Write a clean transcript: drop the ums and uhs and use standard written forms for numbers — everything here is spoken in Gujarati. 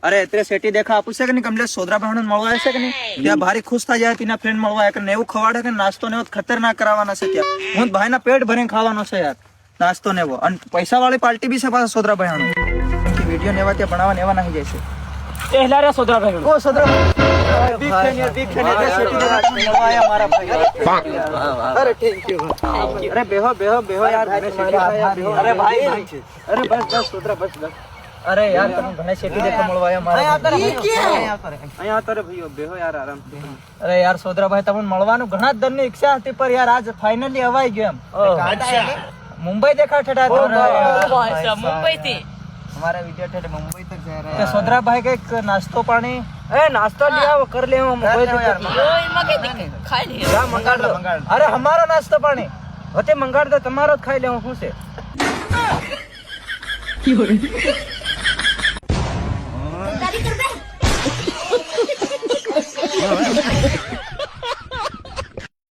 અરે અત્યારે સેટી દેખા આપું છે કે નહીં કમલેશ સોદરા ભાઈ મળવા છે કે નહીં ત્યાં ભારી ખુશ થઈ જાય તેના ફ્રેન્ડ મળવા કે એવું ખવાડે કે નાસ્તો ને ખતરનાક કરાવવાના છે ત્યાં હું ભાઈના પેટ ભરીને ખાવાનો છે યાર નાસ્તો ને એવો અને પૈસા વાળી પાર્ટી બી છે પાછા સોદરા ભાઈ વિડીયો ને એવા ત્યાં બનાવવા ને એવા નાખી જાય છે એ હેલા રે સોદરા ભાઈ ઓ સોદરા બિગ ફેન યાર બિગ ફેન એટલે સેટી દેખા મળવા આયા મારા ભાઈ અરે થેન્ક યુ અરે બેહો યાર અરે ભાઈ અરે બસ સોદરા બસ અરે યાર તમે ઘણે સેટી દેખા મળવા આયા મારા અહીંયા આતરે ભાઈઓ બેહો યાર આરામ અરે યાર સોદરા ભાઈ તમને મળવાનું ઘણા દરની ઈચ્છા હતી પર યાર આજ ફાઇનલી અવાઈ ગયો એમ मुंबई देखा ठेठा मुंबई थी हमारा वीडियो ठेठे मुंबई तक जा रहा है सोदरा भाई का एक नाश्तो पानी नाश्ता लिया वो कर ले हम खाई ले मंगाड़ दो अरे हमारा नाश्तो पानी होते मंगाड़ दो तुम्हारा खाई ले हूँ से